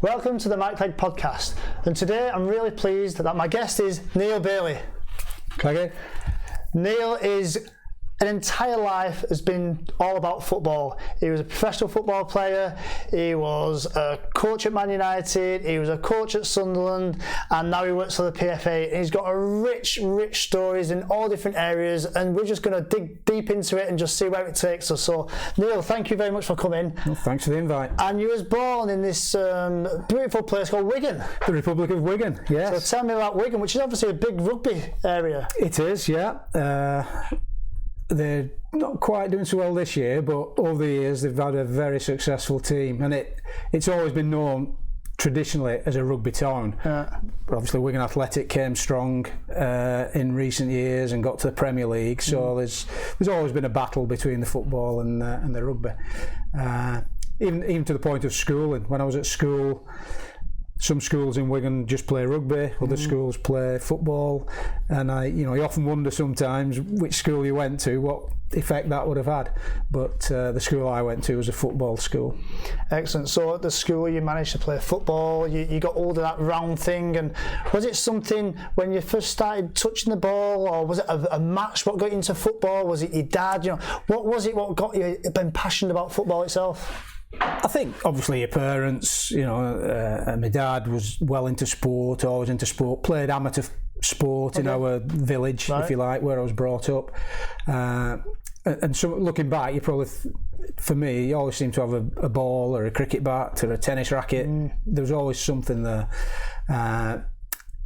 Welcome to the Clegg podcast, and today I'm really pleased that my guest is Neil Bailey. Clegg. Neil is an entire life has been all about football. He was a professional football player, he was a coach at Man United, he was a coach at Sunderland, and now he works for the PFA. He's got a rich stories in all different areas, and we're just going to dig deep into it and just see where it takes us. So Neil, thank you very much for coming. Well, thanks for the invite. And you was born in this beautiful place called Wigan. The Republic of Wigan, yes. So tell me about Wigan, which is obviously a big rugby area. It is, yeah. They're not quite doing so well this year, but over the years they've had a very successful team, and it's always been known traditionally as a rugby town. But obviously Wigan Athletic came strong in recent years and got to the Premier League, so there's always been a battle between the football and the rugby. Even to the point of schooling. When I was at school, some schools in Wigan just play rugby, other schools play football, and you often wonder sometimes which school you went to, what effect that would have had. But the school I went to was a football school. Excellent. So at the school you managed to play football, you got all of that round thing, and was it something when you first started touching the ball, or was it a match what got you into football? Was it your dad? What was it what got you been passionate about football itself? I think obviously your parents, my dad was well into sport, always into sport, played amateur sport in our village, if you like, where I was brought up. And so looking back, you probably, for me, you always seem to have a ball or a cricket bat or a tennis racket. There was always something there.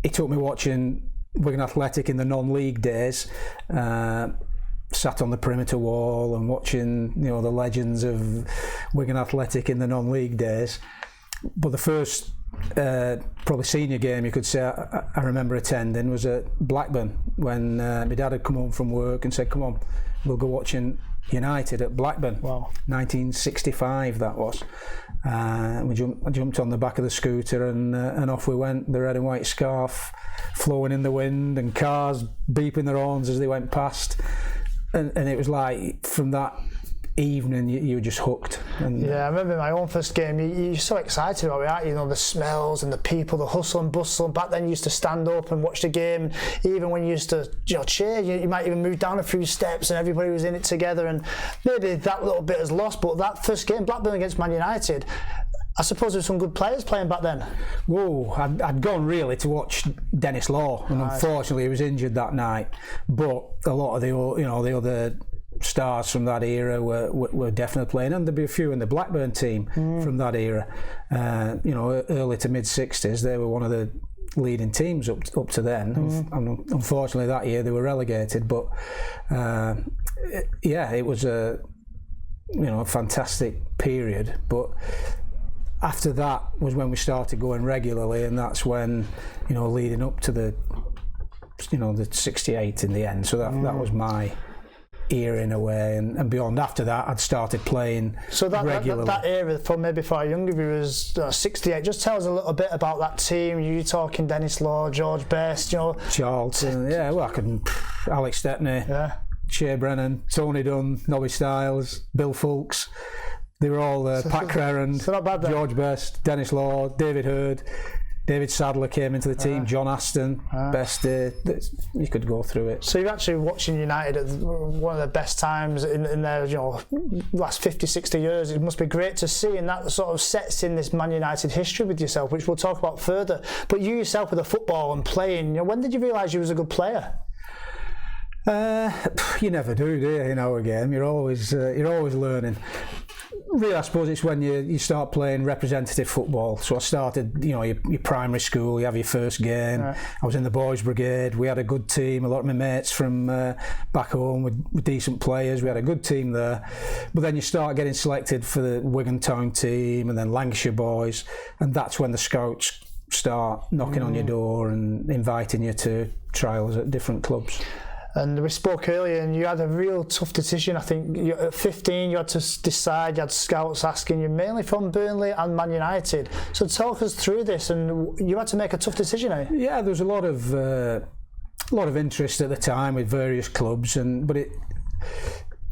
It took me watching Wigan Athletic in the non-league days, sat on the perimeter wall and watching the legends of Wigan Athletic in the non-league days. But the first probably senior game you could say I remember attending was at Blackburn, when my dad had come home from work and said, come on, we'll go watching United at Blackburn. Wow. 1965 that was. I jumped on the back of the scooter and off we went, the red and white scarf flowing in the wind and cars beeping their horns as they went past. And it was like, from that evening, you were just hooked. Yeah, I remember my own first game, you're so excited about it, aren't you? The smells and the people, the hustle and bustle. Back then you used to stand up and watch the game. Even when you used to cheer, you might even move down a few steps and everybody was in it together. And maybe that little bit is lost, but that first game, Blackburn against Man United, I suppose there were some good players playing back then. Whoa, I'd gone really to watch Dennis Law, and unfortunately he was injured that night. But a lot of the other stars from that era were definitely playing, and there'd be a few in the Blackburn team from that era. Early to mid 60s, they were one of the leading teams up to then. And unfortunately that year they were relegated. But it was a fantastic period. But after that was when we started going regularly, and that's when, leading up to the 68 in the end. So that was my era in a way, and beyond. After that, I'd started playing regularly. That era, for our younger viewers, 68. Just tell us a little bit about that team. You talking Dennis Law, George Best, Charlton, Alex Stepney, Shea Brennan, Tony Dunn, Nobby Styles, Bill Fulks. They were all Pat Crerand, George Best, Dennis Law, David Hurd, David Sadler came into the team, John Aston, Best. You could go through it. So you're actually watching United at one of the best times in their last 50, 60 years. It must be great to see, and that sort of sets in this Man United history with yourself, which we'll talk about further. But you yourself with the football and playing, when did you realise you was a good player? You never do you, in our game? You're always learning. Really, I suppose it's when you start playing representative football. So I started, your primary school, you have your first game. I was in the boys' brigade. We had a good team. A lot of my mates from back home with decent players. We had a good team there. But then you start getting selected for the Wigan Town team and then Lancashire boys. And that's when the scouts start knocking on your door and inviting you to trials at different clubs. And we spoke earlier, and you had a real tough decision. I think at 15 you had to decide. You had scouts asking you, mainly from Burnley and Man United. So talk us through this, and you had to make a tough decision, eh? Yeah, there was a lot of interest at the time with various clubs, but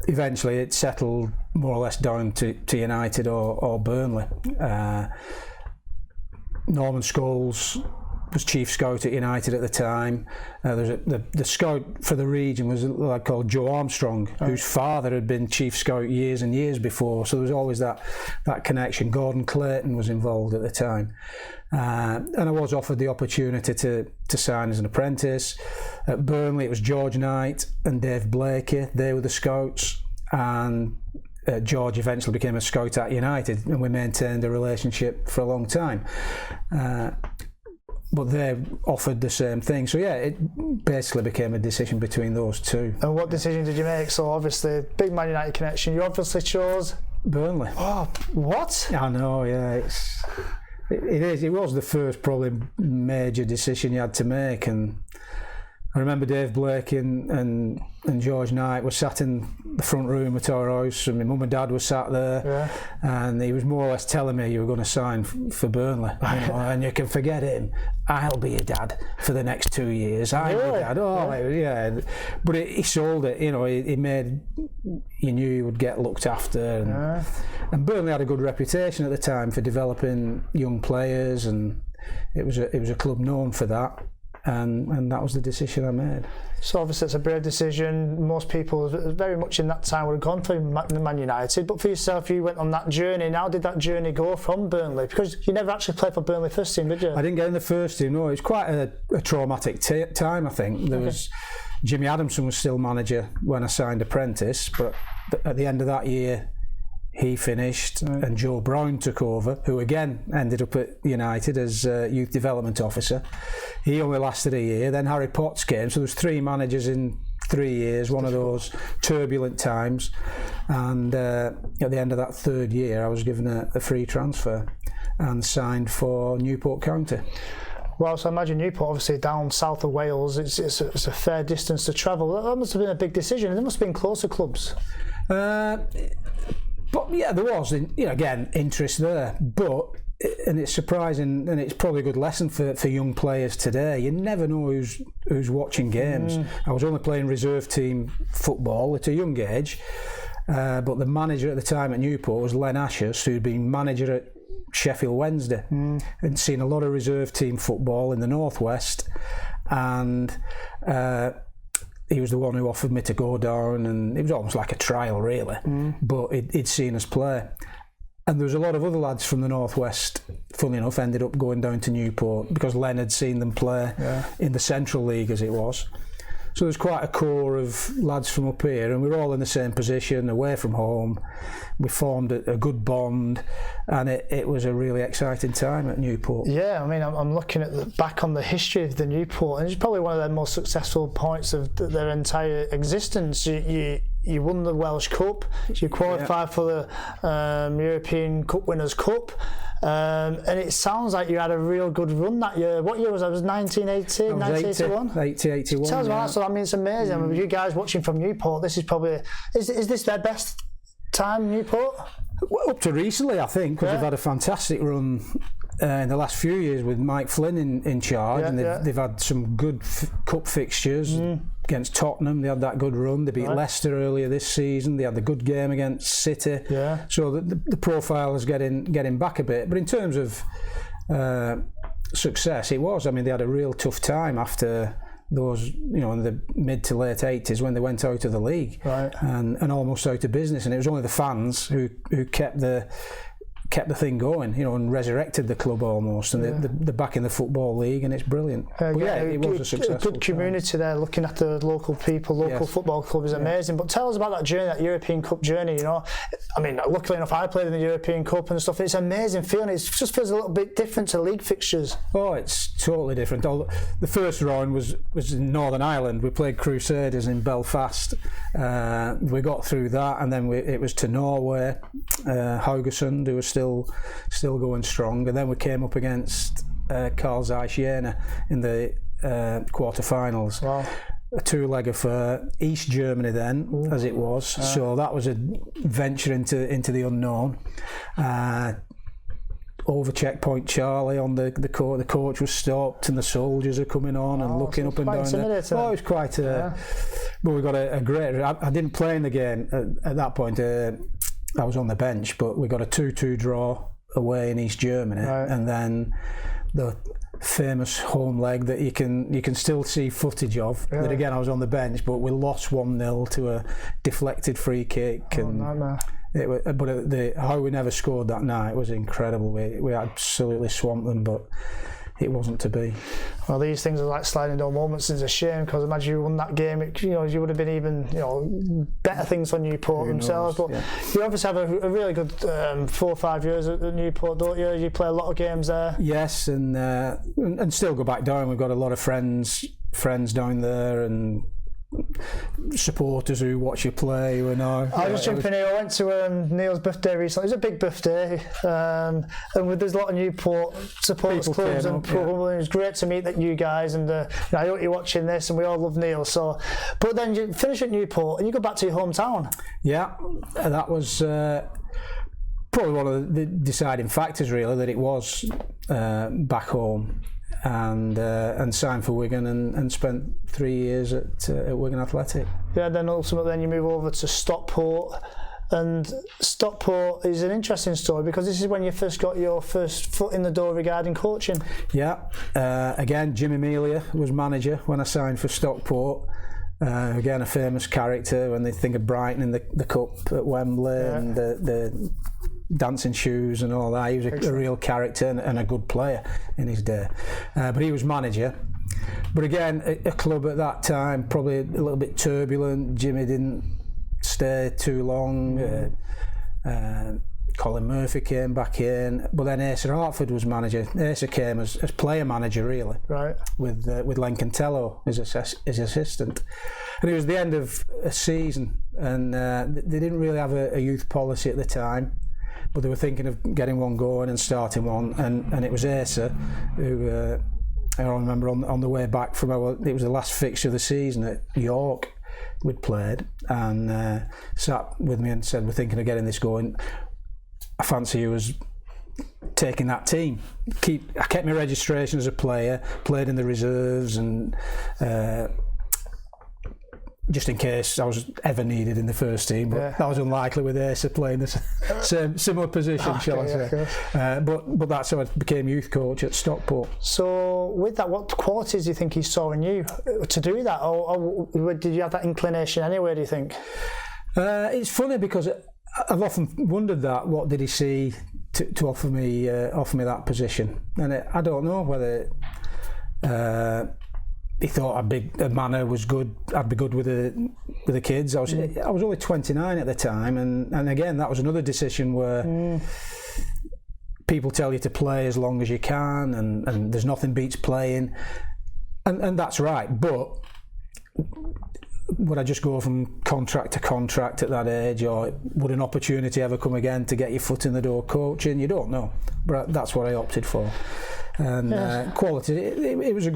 eventually it settled more or less down to United or Burnley. Norman Scholes was chief scout at United at the time. The scout for the region was a lad called Joe Armstrong, whose father had been chief scout years and years before. So there was always that connection. Gordon Clayton was involved at the time. And I was offered the opportunity to sign as an apprentice. At Burnley, it was George Knight and Dave Blakey. They were the scouts. And George eventually became a scout at United, and we maintained a relationship for a long time. But they offered the same thing. So yeah, it basically became a decision between those two. And what decision did you make? So obviously, big Man United connection. You obviously chose Burnley. Oh, what? I know, yeah. It was the first probably major decision you had to make, and I remember Dave Blake and George Knight were sat in the front room at our house, and my mum and dad were sat there, and he was more or less telling me, you were going to sign for Burnley, and you can forget him. I'll be your dad for the next 2 years. I'm your dad. But he sold it. He made. You knew he would get looked after, and Burnley had a good reputation at the time for developing young players, and it was a club known for that. And that was the decision I made. So obviously it's a brave decision. Most people very much in that time would have gone for Man United, but for yourself, you went on that journey. And how did that journey go from Burnley? Because you never actually played for Burnley first team, did you? I didn't get in the first team, no. It was quite a traumatic time, I think. There was Jimmy Adamson was still manager when I signed apprentice, but at the end of that year he finished, and Joe Brown took over, who again ended up at United as youth development officer. He only lasted a year. Then Harry Potts came, so there was 3 managers in 3 years, one of those turbulent times. And at the end of that 3rd year, I was given a free transfer and signed for Newport County. Well, so I imagine Newport, obviously down south of Wales, it's a fair distance to travel. That must have been a big decision. There must have been closer clubs. But yeah, there was, again, interest there. And it's surprising, and it's probably a good lesson for young players today. You never know who's watching games. I was only playing reserve team football at a young age, but the manager at the time at Newport was Len Ashurst, who'd been manager at Sheffield Wednesday, and seen a lot of reserve team football in the Northwest, and he was the one who offered me to go down, and it was almost like a trial, really. But he'd seen us play. And there was a lot of other lads from the Northwest, funnily enough, ended up going down to Newport because Len had seen them play in the Central League, as it was. So there's quite a core of lads from up here, and we were all in the same position, away from home. We formed a good bond, and it was a really exciting time at Newport. Yeah, I mean, I'm looking at back on the history of the Newport, and it's probably one of their most successful points of their entire existence. You won the Welsh Cup, you qualified for the European Cup Winners' Cup. And it sounds like you had a real good run that year. What year was that? It was 1980, 1981? 81. Tell us about that. So, I mean, it's amazing. I mean, you guys watching from Newport, this is probably... Is this their best time, Newport? Well, up to recently, I think, because they've had a fantastic run in the last few years with Mike Flynn in charge, and they've had some good cup fixtures against Tottenham. They had that good run. They beat Leicester earlier this season. They had the good game against City. So the profile is getting back a bit. But in terms of success, it was. I mean, they had a real tough time after those, in the mid to late 80s when they went out of the league and almost out of business. And it was only the fans who kept the thing going, and resurrected the club almost, and they're back in the Football League, and it's brilliant. It was a successful good community there, looking at the local people, local football club is amazing. But tell us about that journey, that European Cup journey. I mean, luckily enough, I played in the European Cup and stuff. It's an amazing feeling. It just feels a little bit different to league fixtures. Oh, it's totally different. The first round was in Northern Ireland. We played Crusaders in Belfast. We got through that, and then it was to Norway, Haugesund, who was still going strong, and then we came up against Carl Zeiss Jena in the quarter-finals. Wow. A 2-legger for East Germany then, as it was. So that was a venture into the unknown. Over checkpoint Charlie on the court. The coach was stopped, and the soldiers are coming on and looking up and down there. It was quite but we got a great... I didn't play in the game at that point. I was on the bench, but we got a 2-2 draw away in East Germany, and then the famous home leg that you can still see footage of. Really? That again, I was on the bench, but we lost 1-0 to a deflected free kick. Nightmare. How we never scored that night was incredible. We absolutely swamped them, but it wasn't to be. Well, these things are like sliding door moments. It's a shame, because imagine you won that game. You would have been even better things for Newport themselves. But you obviously have a really good 4 or 5 years at Newport, don't you? You play a lot of games there. Yes, and still go back down. We've got a lot of friends down there, and supporters who watch you play. I was just jumping here. I went to Neil's birthday recently. It was a big birthday, and there's a lot of Newport supporters clubs and it was great to meet you guys. And I hope you're watching this, and we all love Neil. So, but then you finish at Newport and you go back to your hometown. Yeah, that was probably one of the deciding factors, really, that it was back home. And signed for Wigan and spent 3 years at Wigan Athletic. Yeah, then ultimately you move over to Stockport, and Stockport is an interesting story because this is when you first got your first foot in the door regarding coaching. Yeah, again, Jim Amelia was manager when I signed for Stockport. Again, a famous character when they think of Brighton in the cup at Wembley and the dancing shoes and all that. He was a real character and a good player in his day. But he was manager. But again, a club at that time, probably a little bit turbulent. Jimmy didn't stay too long. Colin Murphy came back in, but then Asa Hartford was manager. Asa came as player manager, really, right? With Len Cantello as his assistant. And it was the end of a season, and they didn't really have a youth policy at the time, but they were thinking of getting one going and starting one. And it was Asa who I remember on the way back from it was the last fixture of the season at York we'd played, and sat with me and said, "We're thinking of getting this going. I fancy you as taking that team." I kept my registration as a player, played in the reserves, and just in case I was ever needed in the first team. But that was unlikely with Asa playing the similar position, shall I say. But that's how I became youth coach at Stockport. So with that, what qualities do you think he saw in you to do that? Or did you have that inclination anyway, do you think? It's funny because I've often wondered that. What did he see to offer me that position? And I don't know whether he thought a manner was good. I'd be good with the kids. I was only 29 at the time, and again that was another decision where people tell you to play as long as you can, and there's nothing beats playing, and that's right. But would I just go from contract to contract at that age, or would an opportunity ever come again to get your foot in the door coaching? You don't know, but that's what I opted for. And quality, it was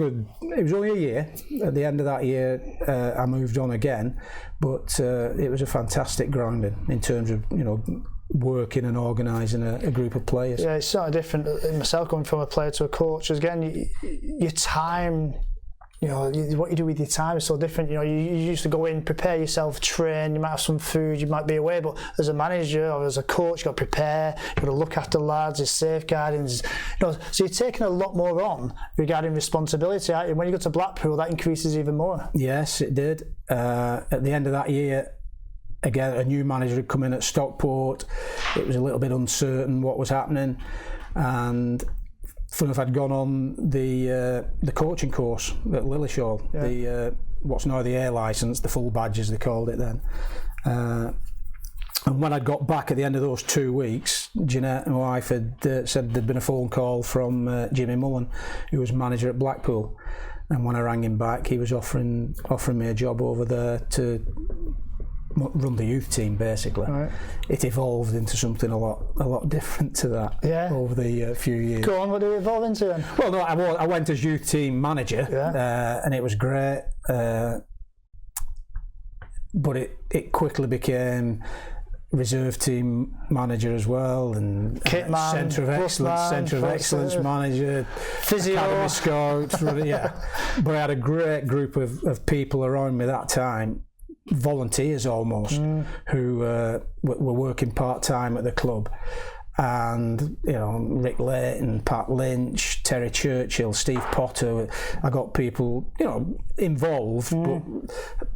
only a year. At the end of that year, I moved on again, but it was a fantastic grounding in terms of working and organising a group of players. Yeah, it's sort of different in myself going from a player to a coach. Again, your time. What you do with your time is so different. You used to go in, prepare yourself, train, you might have some food, you might be away, but as a manager or as a coach, you've got to prepare, you've got to look after lads, there's safeguarding, so you're taking a lot more on regarding responsibility, aren't you? When you go to Blackpool, that increases even more. Yes, it did. At the end of that year, again, a new manager had come in at Stockport. It was a little bit uncertain what was happening, and fun if I'd gone on the coaching course at Lillishall, the what's now the A licence, the full badge as they called it then. And when I'd got back at the end of those 2 weeks, Jeanette, my wife, had said there'd been a phone call from Jimmy Mullen, who was manager at Blackpool. And when I rang him back, he was offering me a job over there to run the youth team, basically. Right. It evolved into something a lot different to that over the few years. Go on, what did it evolve into then? Well, no, I went as youth team manager, and it was great, but it quickly became reserve team manager as well, and centre of excellence manager, physio, academy scouts, But I had a great group of people around me that time, volunteers almost, who were working part-time at the club, and Rick Layton, Pat Lynch, Terry Churchill, Steve Potter. I got people involved, but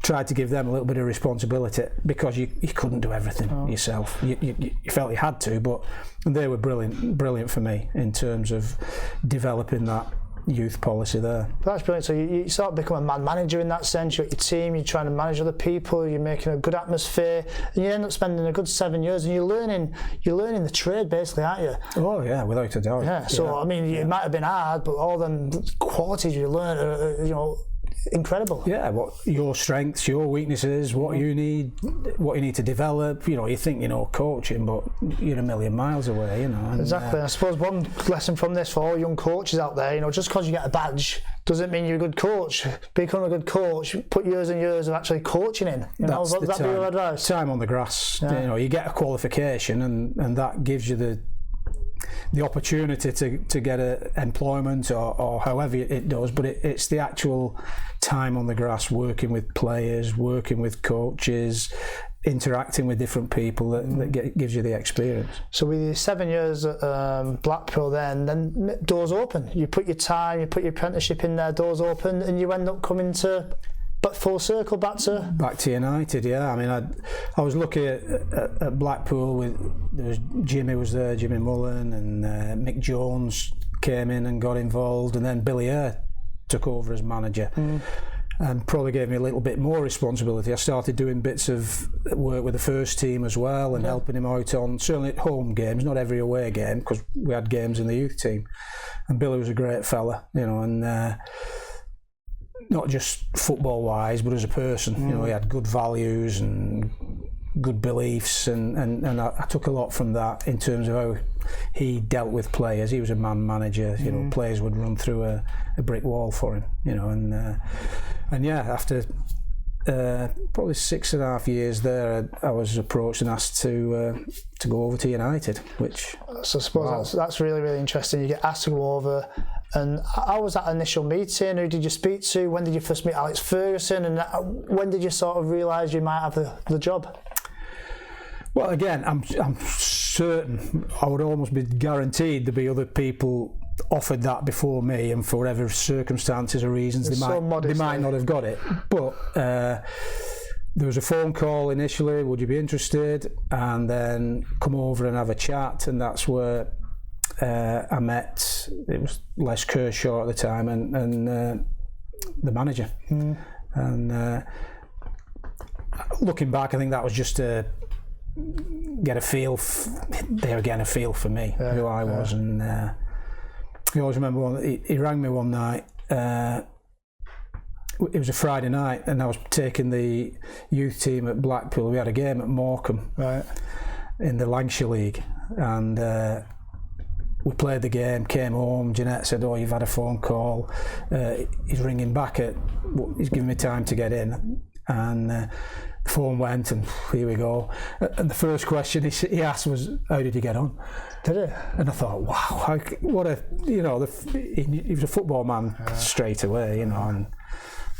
tried to give them a little bit of responsibility because you couldn't do everything yourself. You felt you had to, but they were brilliant for me in terms of developing that youth policy there. That's brilliant. So you sort of become a man manager in that sense. You're at your team, you're trying to manage other people, you're making a good atmosphere, and you end up spending a good 7 years, and you're learning the trade basically, aren't you? Oh yeah, without a doubt. Yeah. So I mean, it might have been hard, but all them qualities you learn are incredible. Yeah, what your strengths, your weaknesses, what you need to develop. You think coaching, but you're a million miles away. And, exactly. I suppose one lesson from this for all young coaches out there, just because you get a badge doesn't mean you're a good coach. Become a good coach. Put years and years of actually coaching in. That's would that be your advice? Time on the grass. Yeah. You get a qualification, and that gives you the opportunity to get employment or however it does, but it's the actual time on the grass, working with players, working with coaches, interacting with different people that gives you the experience. So with your 7 years at Blackpool then doors open. You put your time, you put your apprenticeship in there, doors open, and you end up coming to full circle back to United. Yeah, I mean, I was lucky at Blackpool. Jimmy was there, Jimmy Mullen, and Mick Jones came in and got involved, and then Billy Eyre took over as manager. And probably gave me a little bit more responsibility. I started doing bits of work with the first team as well, and helping him out on certainly at home games, not every away game, because we had games in the youth team. And Billy was a great fella, and not just football wise, but as a person. He had good values and good beliefs, and I took a lot from that in terms of how he dealt with players. He was a man manager. Players would run through a brick wall for him. And yeah, after probably 6.5 years there, I was approached and asked to go over to United, which so I suppose that's really, really interesting. You get asked to go over. And how was that initial meeting? Who did you speak to? When did you first meet Alex Ferguson? And when did you sort of realise you might have the job? Well, again, I'm certain, I would almost be guaranteed there'd be other people offered that before me, and for whatever circumstances or reasons they might not have got it. But there was a phone call initially, would you be interested? And then come over and have a chat, and that's where I met, it was Les Kershaw at the time, and the manager. And looking back, I think that was just to get a feel, a feel for me, who I was. And I always remember he rang me one night. It was a Friday night, and I was taking the youth team at Blackpool. We had a game at Morecambe in the Lancashire League, and we played the game, came home. Jeanette said, "Oh, you've had a phone call." He's ringing back he's giving me time to get in, and the phone went, and here we go. And the first question he asked was, "How did you get on?" Did it? And I thought, wow, what a he was a football man straight away, and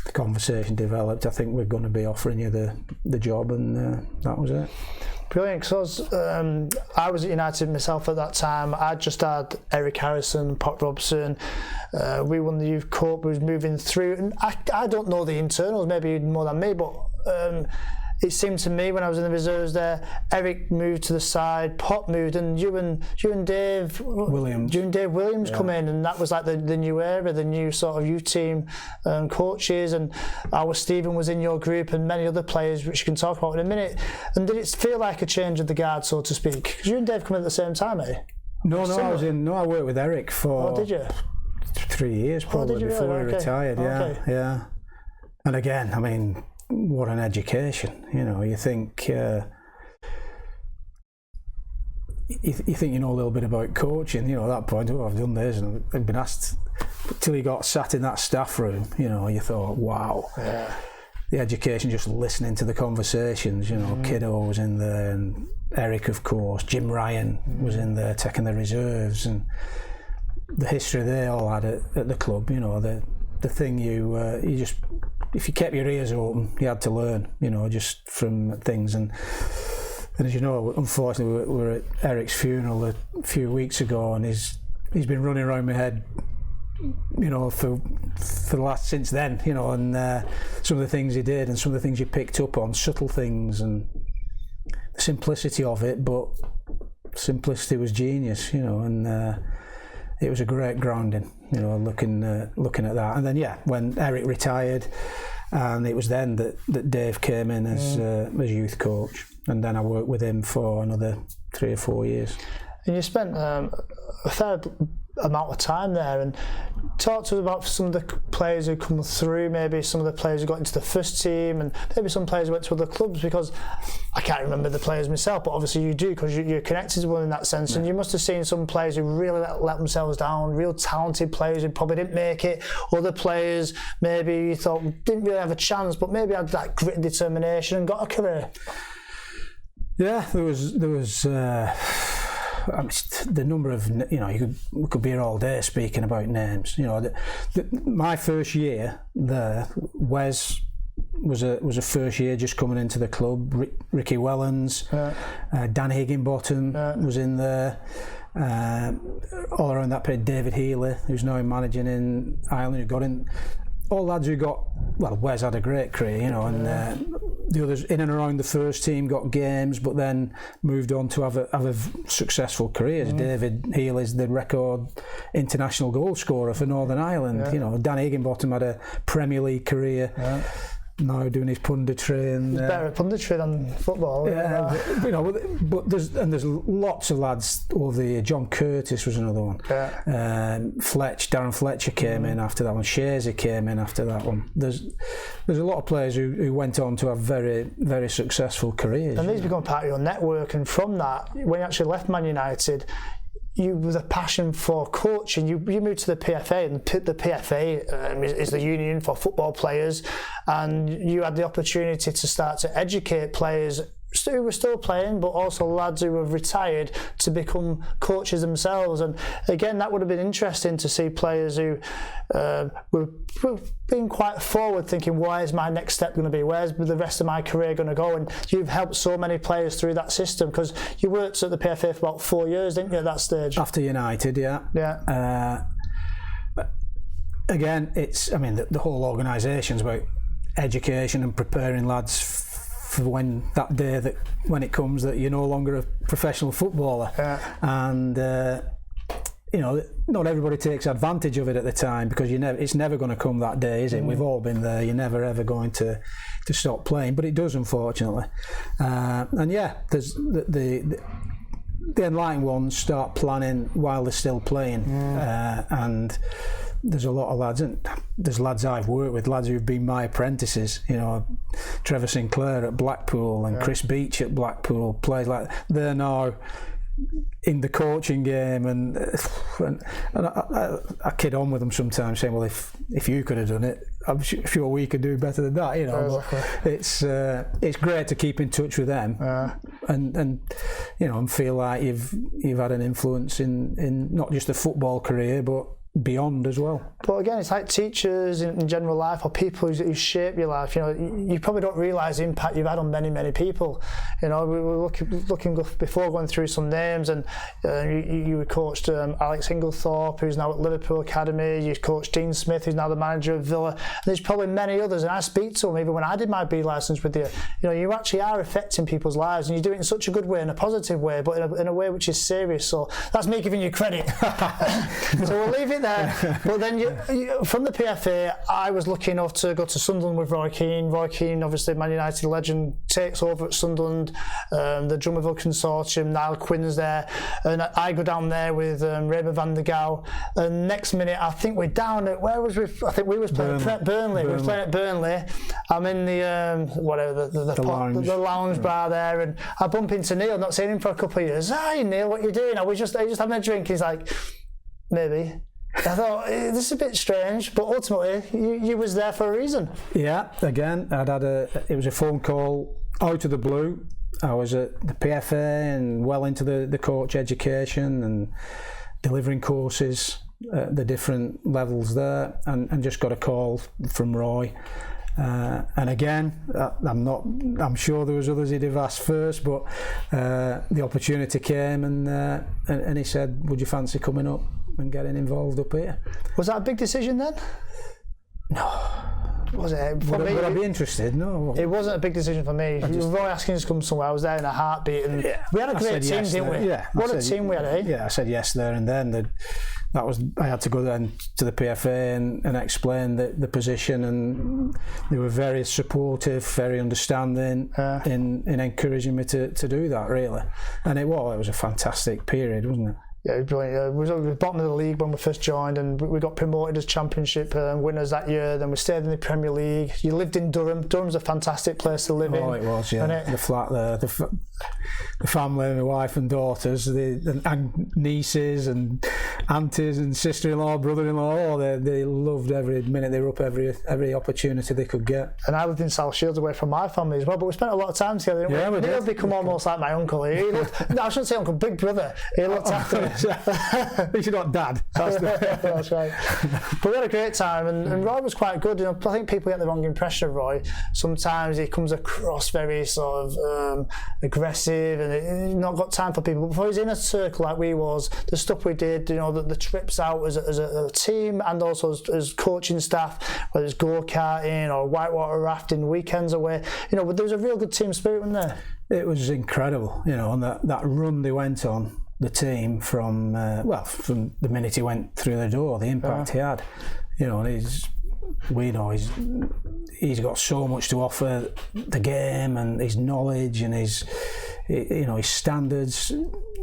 the conversation developed. I think we're going to be offering you the job, and that was it. Brilliant, because I was at United myself at that time. I just had Eric Harrison, Pop Robson. We won the Youth Cup. We was moving through, and I don't know the internals, maybe more than me, but it seemed to me when I was in the reserves there, Eric moved to the side, Pop moved, and you and Dave Williams come in, and that was like the new era, the new sort of youth team coaches, and Stephen was in your group, and many other players, which you can talk about in a minute. And did it feel like a change of the guard, so to speak? Because you and Dave come in at the same time, eh? No, I worked with Eric for 3 years probably before he retired. Yeah. And again, I mean, what an education, you think you think you know a little bit about coaching, at that point, I've done this, and I've been asked, till you got sat in that staff room, you thought, wow, the education, just listening to the conversations, Kiddo was in there, and Eric, of course, Jim Ryan was in there taking the reserves, and the history they all had at the club, the thing you just, if you kept your ears open, you had to learn, just from things. And And as you know, unfortunately, we were at Eric's funeral a few weeks ago, and he's been running around my head, for the last since then, and some of the things he did and some of the things you picked up on, subtle things, and the simplicity of it, but simplicity was genius, and it was a great grounding, looking at that. And then when Eric retired, and it was then that Dave came in as youth coach, and then I worked with him for another 3 or 4 years. And you spent a fair amount of time there, and talk to us about some of the players who come through, maybe some of the players who got into the first team, and maybe some players who went to other clubs, because I can't remember the players myself, but obviously you do, because you're connected to one in that sense. And you must have seen some players who really let themselves down, real talented players who probably didn't make it, other players maybe you thought didn't really have a chance, but maybe had that grit and determination and got a career. Yeah, there was the number of, we could be here all day speaking about names. My first year there, Wes was a first year just coming into the club. Ricky Wellens, Dan Higginbottom was in there. All around that period, David Healy, who's now managing in Ireland, who got in. All lads who got, Wes had a great career, and the others in and around the first team got games, but then moved on to have a successful careers. David Healy's the record international goal scorer for Northern Ireland. Dan Higginbottom had a Premier League career. Now doing his punditry, and he's better at punditry than football. But there's lots of lads over the year. John Curtis was another one. Darren Fletcher came in after that one. Shazy came in after that one. There's a lot of players who went on to have very, very successful careers. And these become part of your network. And from that, when you actually left Man United, you with a passion for coaching, you moved to the PFA, and the PFA is the union for football players, and you had the opportunity to start to educate players who were still playing, but also lads who have retired to become coaches themselves. And again, that would have been interesting to see players who were being quite forward, thinking, where's my next step going to be? Where's the rest of my career going to go? And you've helped so many players through that system, because you worked at the PFA for about 4 years, didn't you, at that stage? After United, yeah. Again, the whole organisation's about education and preparing lads for when it comes that you're no longer a professional footballer. And not everybody takes advantage of it at the time, because it's never going to come that day, is it? We've all been there. You're never ever going to stop playing, but it does, unfortunately. There's the enlightened ones start planning while they're still playing, and there's a lot of lads, and there's lads I've worked with, lads who've been my apprentices, Trevor Sinclair at Blackpool and Chris Beach at Blackpool, players like that. They're now in the coaching game, and I kid on with them sometimes, saying, well, if you could have done it, I'm sure we could do better than that, But it's great to keep in touch with them, and feel like you've had an influence in not just a football career, but beyond as well. But again, it's like teachers in general life, or people who shape your life. You probably don't realise the impact you've had on many, many people. We were looking before going through some names, and you coached Alex Inglethorpe, who's now at Liverpool Academy. You coached Dean Smith, who's now the manager of Villa. And there's probably many others, and I speak to them even when I did my B licence with you. You actually are affecting people's lives, and you do it in such a good way, in a positive way, but in a way which is serious. So that's me giving you credit. So we'll leave it there. But then from the PFA, I was lucky enough to go to Sunderland with Roy Keane. Roy Keane, obviously Man United legend, takes over at Sunderland. The Drummondville Consortium, Niall Quinn's there, and I go down there with Raymond van der Gouw. And next minute, I think we're down at, where was we? I think we was playing at Burnley. We were playing at Burnley. I'm in the lounge bar there, and I bump into Neil. Not seen him for a couple of years. Hi Neil, what you doing? I was just having a drink. He's like, maybe. I thought, this is a bit strange, but ultimately you was there for a reason. Yeah, again, it was a phone call out of the blue. I was at the PFA and well into the coach education and delivering courses at the different levels there, and just got a call from Roy And again, I'm sure there was others he'd have asked first, but the opportunity came, and he said, "Would you fancy coming up and getting involved up here?" Was that a big decision then? No. Was it? Would I be interested? No. It wasn't a big decision for me. Roy asking us to come somewhere, I was there in a heartbeat, and we had a great team, didn't we? Yeah. What a team we had, eh? Yeah, I said yes there and then. I had to go then to the PFA and explain the position, and they were very supportive, very understanding in encouraging me to do that, really. And it was a fantastic period, wasn't it? Yeah, it was brilliant. We was at the bottom of the league when we first joined, and we got promoted as Championship winners that year. Then we stayed in the Premier League. You lived in Durham. Durham's a fantastic place to live in. Oh, it was, yeah. The flat there, the family, my wife and daughters, and nieces and aunties and sister-in-law, brother-in-law. They loved every minute. They were up every opportunity they could get. And I lived in South Shields, away from my family as well. But we spent a lot of time together. Yeah, we did. He'll become almost like my uncle. I shouldn't say uncle, big brother. He looked after me. He's not dad. That's right. But we had a great time, and Roy was quite good. I think people get the wrong impression of Roy. Sometimes he comes across very sort of aggressive, and he's not got time for people. But before he's in a circle like we was, the stuff we did, the trips out as a team, and also as coaching staff, whether it's go-karting or whitewater rafting, weekends away. There was a real good team spirit, wasn't there? It was incredible, and that run they went on. The team from the minute he went through the door, the impact he had, and he's got so much to offer the game, and his knowledge and his standards.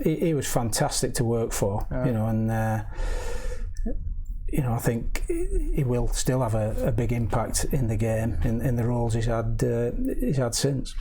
He was fantastic to work for, and I think he will still have a big impact in the game in the roles he's had since.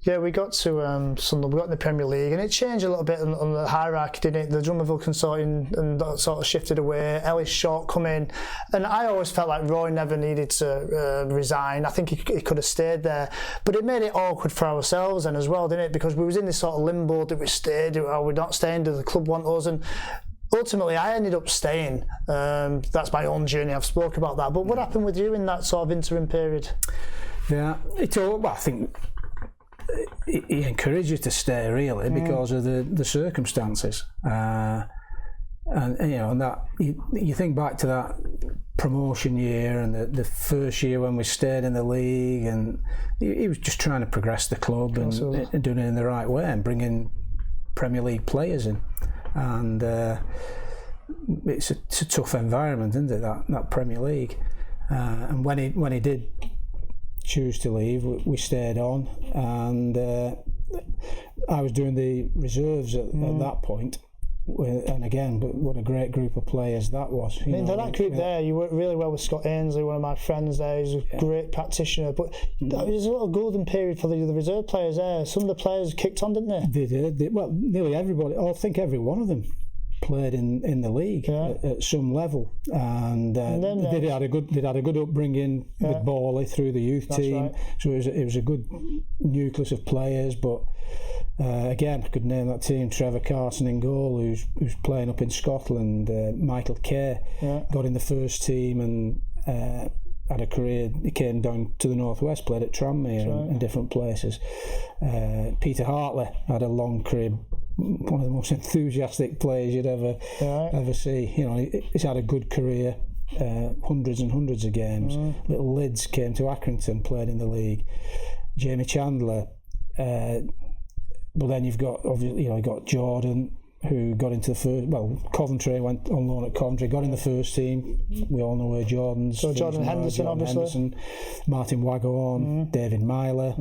Yeah, we got to Sunderland, we got in the Premier League, and it changed a little bit on the hierarchy, didn't it? The Drummondville consortium and that sort of shifted away. Ellis Short come in, and I always felt like Roy never needed to resign. I think he could have stayed there, but it made it awkward for ourselves and as well, didn't it? Because we was in this sort of limbo: that we stayed, are we not staying? Does the club want us? And ultimately, I ended up staying. That's my own journey. I've spoken about that. But what happened with you in that sort of interim period? Yeah, I think he encouraged you to stay, really, because of the circumstances, and that you think back to that promotion year and the first year when we stayed in the league, and he was just trying to progress the club and doing it in the right way and bringing Premier League players in, and it's a tough environment, isn't it, that Premier League, and when he did choose to leave, we stayed on, and I was doing the reserves at that point, and again, but what a great group of players that was. That group there, you worked really well with Scott Ainsley, one of my friends there. He's a great practitioner, but there was a little golden period for the reserve players there. Some of the players kicked on, didn't they? They did. Well, nearly everybody, I think every one of them played in the league at some level, and they'd had a good upbringing with Borley through the youth team. Right. So it was a good nucleus of players. But again, I could name that team: Trevor Carson in goal, who's playing up in Scotland. Michael Kerr got in the first team and had a career. He came down to the northwest, played at Tranmere and different places. Peter Hartley had a long career. One of the most enthusiastic players you'd ever see. He's had a good career, hundreds and hundreds of games. Little Lids came to Accrington, played in the league. Jamie Chandler, but then you've got you got Jordan, who got into the first. Well, Coventry, went on loan at Coventry, got in the first team. We all know where Jordan's. So Jordan Henderson, obviously. Martin Waghorn, David Myler,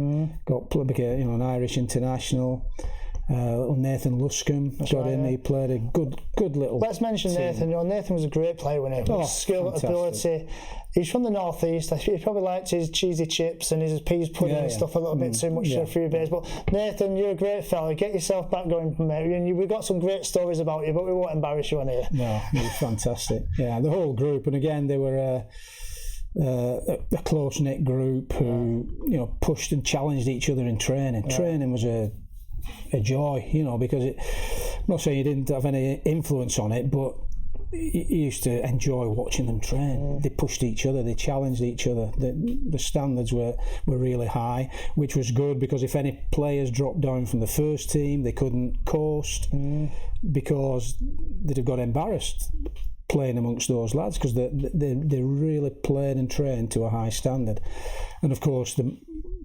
became an Irish international. Little Nathan Luscombe got in. He played a good little. Let's mention team. Nathan. Nathan was a great player, wasn't he? Skill, fantastic. Ability. He's from the northeast. He probably liked his cheesy chips and his peas pudding and stuff a little bit too much for your base. But Nathan, you're a great fella. Get yourself back going from there. We've got some great stories about you, but we won't embarrass you on here. No, you're fantastic. Yeah, the whole group, and again, they were a close-knit group who pushed and challenged each other in training. Yeah. Training was a joy, because I'm not saying you didn't have any influence on it, but you used to enjoy watching them train. They pushed each other, they challenged each other. The standards were really high, which was good, because if any players dropped down from the first team, they couldn't coast because they'd have got embarrassed playing amongst those lads, because they really played and trained to a high standard. And of course,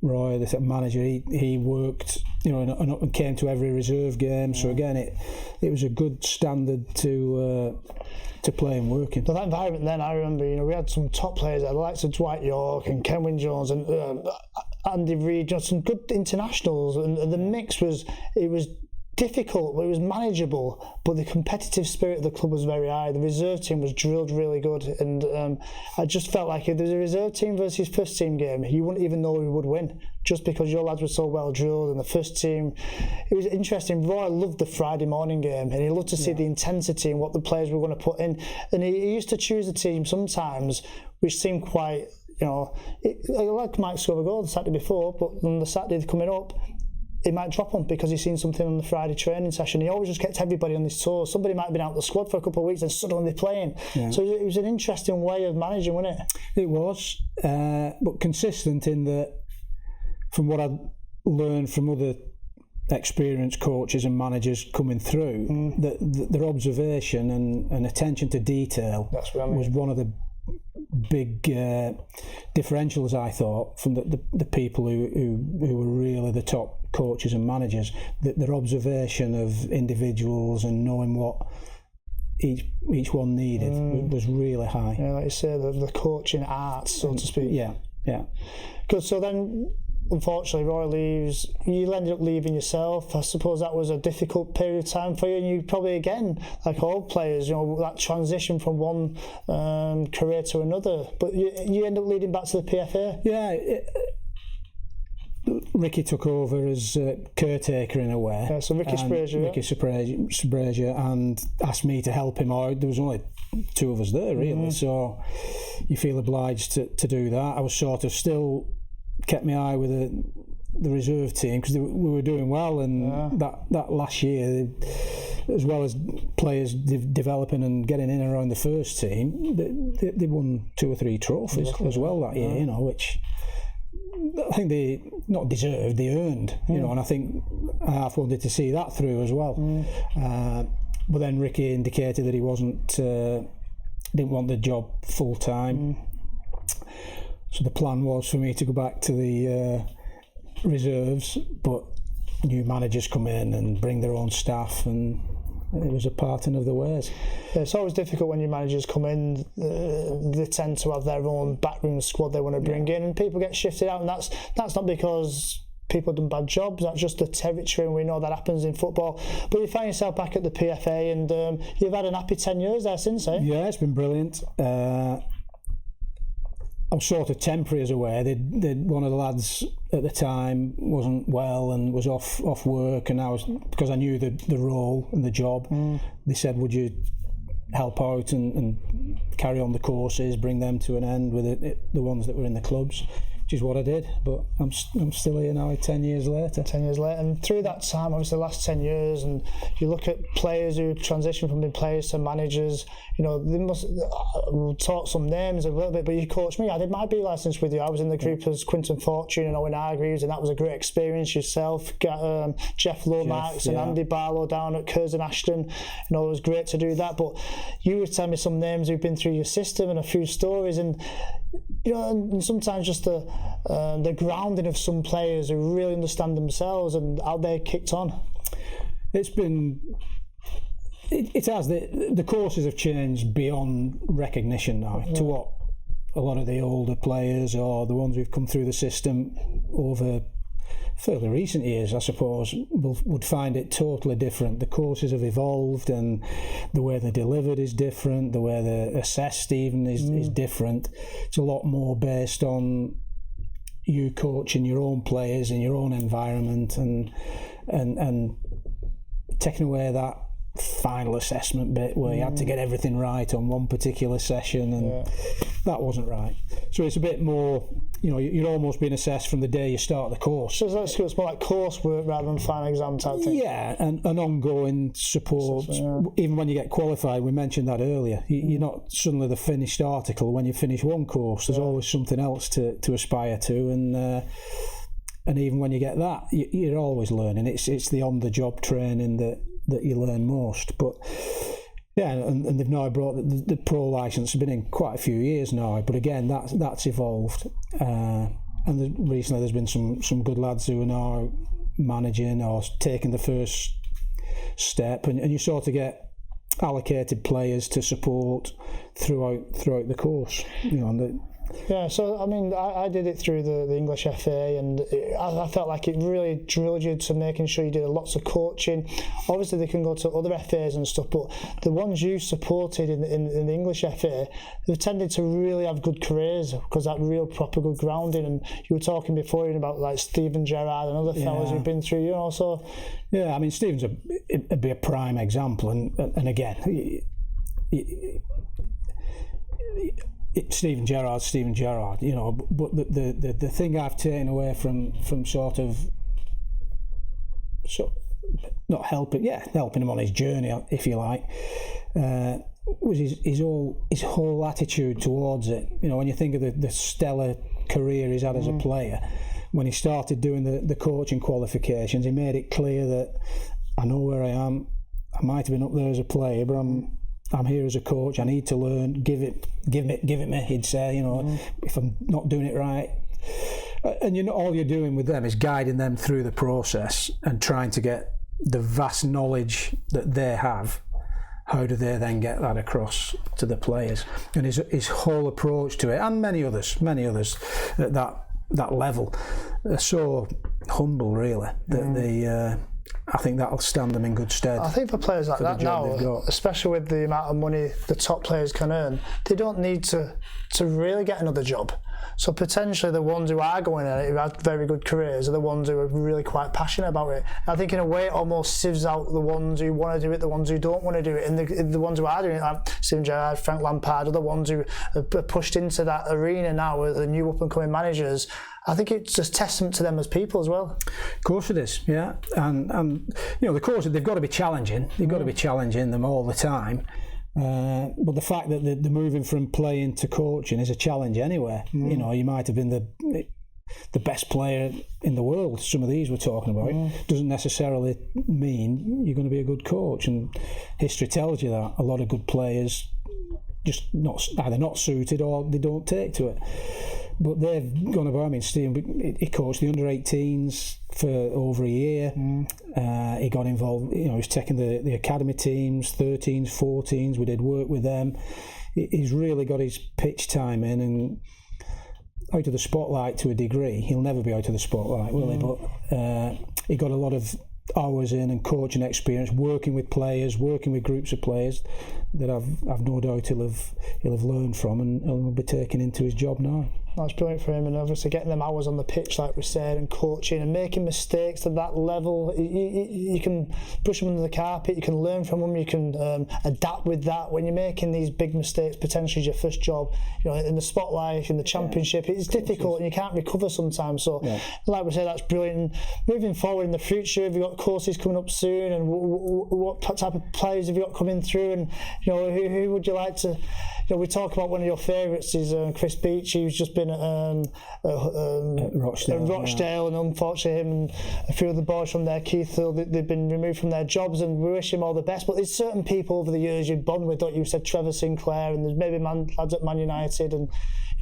Roy, the manager, he worked, and came to every reserve game. So again, it was a good standard to play and work in. So that environment then, I remember, we had some top players, the likes of Dwight York and Ken Wynne-Jones and Andy Reid, some good internationals, and the mix was difficult, but it was manageable. But the competitive spirit of the club was very high. The reserve team was drilled really good, and I just felt like if there's a reserve team versus first team game, you wouldn't even know who would win, just because your lads were so well drilled. And the first team, it was interesting. Roy loved the Friday morning game, and he loved to see the intensity and what the players were going to put in. And he used to choose a team sometimes which seemed quite, like Mike scored a goal the Saturday before, but on the Saturday coming up, he might drop them because he's seen something on the Friday training session. He always just kept everybody on his toes. Somebody might have been out of the squad for a couple of weeks and suddenly they're playing. Yeah. So it was an interesting way of managing, wasn't it? It was, but consistent in that, from what I'd learned from other experienced coaches and managers coming through, that their observation and attention to detail was one of the big differentials, I thought, from the people who were really the top coaches and managers. Their observation of individuals and knowing what each one needed was really high. Yeah, like you say, the coaching art, so to speak. Yeah. Good. So then, unfortunately, Roy leaves. You ended up leaving yourself. I suppose that was a difficult period of time for you, and you probably, again, like all players, that transition from one career to another. But you end up leading back to the PFA. Yeah. Ricky took over as caretaker in a way. Yeah, so Ricky Sprazier, and asked me to help him out. There was only two of us there, really, so you feel obliged to do that. I was sort of still kept my eye with the reserve team, because we were doing well, and that last year, as well as players developing and getting in and around the first team, they won 2 or 3 trophies as well that year, which I think they not deserved, they earned, and I think I half wanted to see that through as well. But then Ricky indicated that he didn't want the job full time. So the plan was for me to go back to the reserves, but new managers come in and bring their own staff, and it was a parting of the ways. Yeah, it's always difficult when new managers come in. They tend to have their own backroom squad they want to bring in, and people get shifted out, and that's not because people have done bad jobs. That's just the territory, and we know that happens in football. But you find yourself back at the PFA, and you've had an happy 10 years there since, eh? Yeah, it's been brilliant. I was sort of temporary as a way. One of the lads at the time wasn't well and was off work, and because I knew the role and the job, they said, would you help out and carry on the courses, bring them to an end with the ones that were in the clubs, which is what I did. But I'm still here now 10 years later. 10 years later, and through that time, obviously the last 10 years, and you look at players who transition from being players to managers, they must, we'll talk some names a little bit, but you coached me. I did my B licence with you. I was in the group as Quinton Fortune and Owen Hargreaves, and that was a great experience. Yourself, Jeff Lomax and Andy Barlow down at Curzon Ashton. It was great to do that. But you were telling me some names who've been through your system and a few stories, and and sometimes just the grounding of some players who really understand themselves and how they kicked on. It's been. It has. The courses have changed beyond recognition now to what a lot of the older players or the ones who've come through the system over fairly recent years, I suppose, would find it totally different. The courses have evolved, and the way they're delivered is different. The way they're assessed even is different. It's a lot more based on you coaching your own players in your own environment, and taking away that final assessment bit where you had to get everything right on one particular session, and that wasn't right. So it's a bit more you're almost being assessed from the day you start the course. So it's more like coursework rather than final exam type thing. Yeah, and ongoing support. Even when you get qualified, we mentioned that earlier. You're not suddenly the finished article when you finish one course. There's always something else to aspire to, and even when you get that, you're always learning. It's the on-the-job training that you learn most. But yeah, and they've now brought the pro licence. Has been in quite a few years now, but again, that's evolved. And recently, there's been some good lads who are now managing or taking the first step, and you sort of get allocated players to support throughout the course. Yeah, so I mean, I did it through the English FA, and I felt like it really drilled you to making sure you did lots of coaching. Obviously, they can go to other FAs and stuff, but the ones you supported in the English FA, they've tended to really have good careers because that real proper good grounding. And you were talking before about like Stephen Gerrard and other fellas who've been through, so. Yeah, I mean, Stephen's it'd be a prime example, and again. Stephen Gerrard, but the thing I've taken away from not helping him on his journey, if you like, was his whole attitude towards it. When you think of the stellar career he's had as a player, when he started doing the coaching qualifications, he made it clear that I know where I am. I might have been up there as a player, but I'm here as a coach. I need to learn. Give it me. He'd say, if I'm not doing it right, and all you're doing with them is guiding them through the process and trying to get the vast knowledge that they have. How do they then get that across to the players? And his whole approach to it, and many others at that level, are so humble, really, that they. I think that'll stand them in good stead. I think for players like that now, especially with the amount of money the top players can earn, they don't need to really get another job. So potentially the ones who are going in it, who have very good careers, are the ones who are really quite passionate about it. I think in a way it almost sieves out the ones who want to do it, the ones who don't want to do it, and the ones who are doing it, like Steven Gerrard, Frank Lampard, are the ones who are pushed into that arena now with the new up-and-coming managers. I think it's just testament to them as people as well. Of course it is, yeah. And the course, they've got to be challenging. You've got to be challenging them all the time. But the fact that they're moving from playing to coaching is a challenge anyway. You might have been the best player in the world. Some of these we're talking about doesn't necessarily mean you're going to be a good coach. And history tells you that a lot of good players just either not suited or they don't take to it. But they've gone about. I mean, Steve, he coached the under-18s for over a year. He got involved. He was taking the academy teams, 13s, 14s. We did work with them. He's really got his pitch time in and out of the spotlight to a degree. He'll never be out of the spotlight, will he? But he got a lot of hours in and coaching experience, working with players, working with groups of players that I've no doubt he'll have learned from and will be taken into his job now. That's brilliant for him, and obviously getting them hours on the pitch, like we said, and coaching and making mistakes at that level. You can push them under the carpet, you can learn from them, you can adapt with that. When you're making these big mistakes, potentially your first job, in the spotlight, in the championship, it's difficult and you can't recover sometimes. So, like we said, that's brilliant. And moving forward in the future, have you got courses coming up soon, and what type of players have you got coming through, and who would you like to? We talk about one of your favourites is Chris Beach, who's just been at Rochdale, and unfortunately him and a few of the boys from there, Keith Hill, they've been removed from their jobs, and we wish him all the best. But there's certain people over the years you've bond with, don't you? Said Trevor Sinclair, and there's maybe lads at Man United, and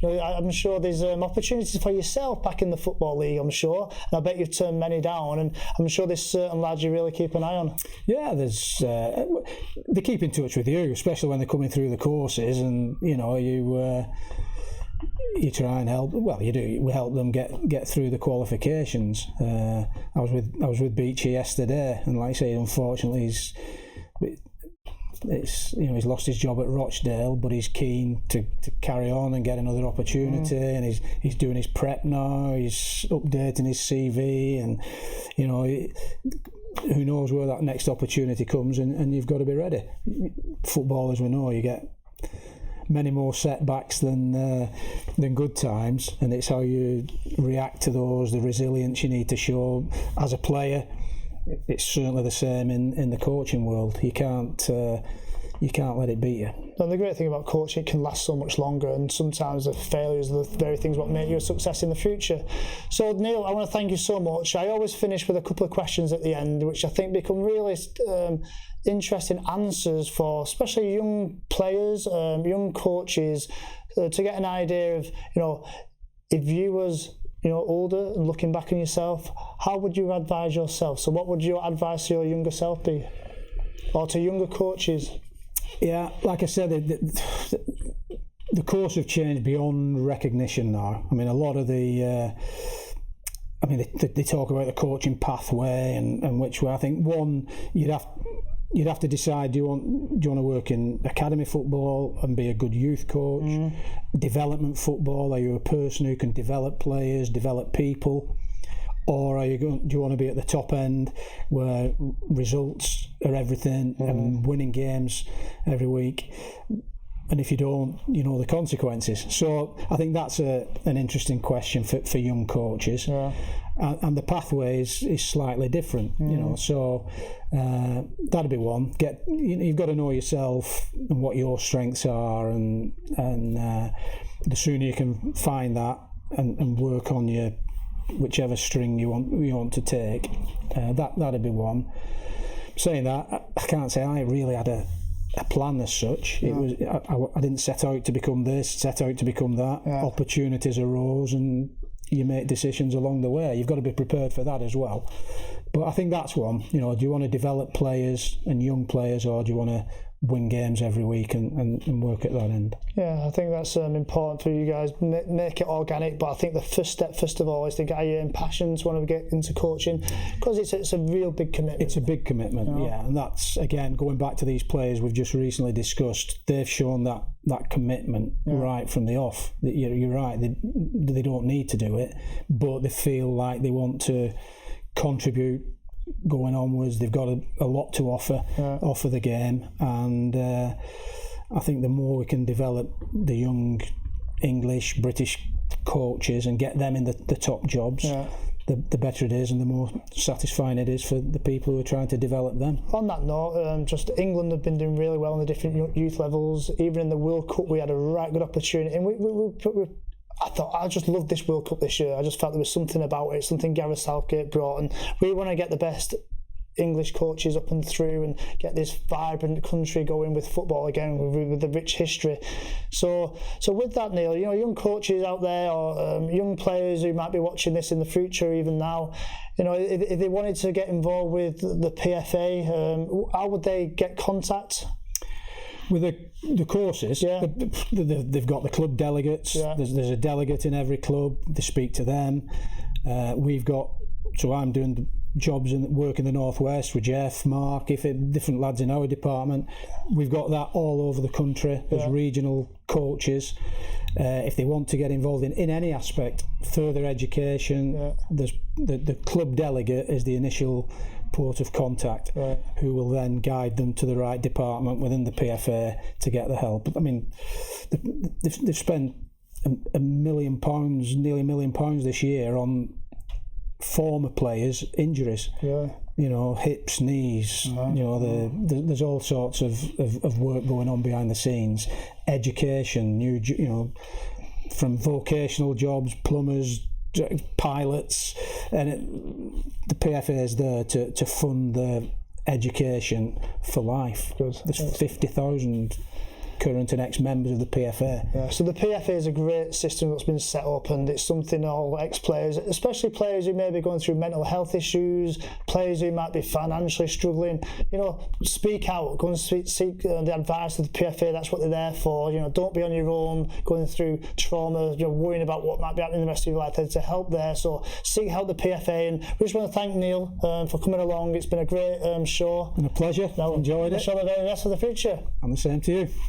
I'm sure there's opportunities for yourself back in the Football League, I'm sure, and I bet you've turned many down, and I'm sure there's certain lads you really keep an eye on. Yeah, there's they keep in touch with you, especially when they're coming through the courses, and you try and help. Well, you do. We help them get through the qualifications. I was with Beachy yesterday, and like I say, unfortunately, he's lost his job at Rochdale, but he's keen to carry on and get another opportunity, and he's doing his prep now. He's updating his CV, and who knows where that next opportunity comes, and you've got to be ready. Footballers, we know, you get many more setbacks than good times, and it's how you react to those, the resilience you need to show as a player. It's certainly the same in the coaching world. You can't let it beat you. And the great thing about coaching, it can last so much longer, and sometimes the failures are the very things what make you a success in the future. So Neil, I want to thank you so much. I always finish with a couple of questions at the end, which I think become really interesting answers for especially young players, young coaches, to get an idea of, if you was older and looking back on yourself, how would you advise yourself? So what would your advice to your younger self be, or to younger coaches? Yeah, like I said, the course have changed beyond recognition now. I mean, a lot of they talk about the coaching pathway and which way. I think one, you'd have to decide: do you want to work in academy football and be a good youth coach? Development football? Are you a person who can develop players, develop people? Or do you want to be at the top end where results are everything and winning games every week? And if you don't, you know the consequences. So I think that's an interesting question for young coaches. Yeah. And the pathway is slightly different, So that'd be one. You've got to know yourself and what your strengths are, and the sooner you can find that and work on your whichever string you want to take, that'd be one. Saying that, I can't say I really had a plan as such. It was I didn't set out to become this, set out to become that. Opportunities arose, and you make decisions along the way. You've got to be prepared for that as well. But I think that's one. Do you want to develop players and young players, or do you want to win games every week and work at that end? Yeah, I think that's important for you guys. Make it organic, but I think the first step, first of all, is to get your passion to want to get into coaching, because it's a real big commitment. It's a big commitment, and that's, again, going back to these players we've just recently discussed. They've shown that commitment right from the off. You're right, they don't need to do it, but they feel like they want to contribute going onwards. They've got a lot to offer the game, and I think the more we can develop the young English, British coaches and get them in the top jobs, the better it is, and the more satisfying it is for the people who are trying to develop them. On that note, just England have been doing really well on the different youth levels. Even in the World Cup, we had a right good opportunity, and we I just loved this World Cup this year. I just felt there was something about it, something Gareth Southgate brought, and we want to get the best English coaches up and through and get this vibrant country going with football again, with the rich history. So with that, Neil, young coaches out there, or young players who might be watching this in the future, even now, if they wanted to get involved with the PFA, how would they get contact? With the courses, they've got the club delegates. There's a delegate in every club. They speak to them. I'm doing jobs and work in the Northwest with Jeff, Mark, different lads in our department. We've got that all over the country. There's regional coaches. If they want to get involved in any aspect, further education, there's the club delegate is the initial port of contact, who will then guide them to the right department within the PFA to get the help. I mean, they've spent £1 million, nearly £1 million this year on former players' injuries. Hips, knees. There's all sorts of work going on behind the scenes. Education, from vocational jobs, plumbers, pilots, and the PFA is there to fund the education for life. There's 50,000 current and ex-members of the PFA. Yeah, so the PFA is a great system that's been set up, and it's something all ex-players, especially players who may be going through mental health issues, players who might be financially struggling, speak out, go and seek the advice of the PFA. That's what they're there for. Don't be on your own going through trauma, worrying about what might be happening the rest of your life. There's help there, so seek help the PFA. And we just want to thank Neil for coming along. It's been a great show. And a pleasure. Enjoyed it. Wish you all the very best for the future. And the same to you.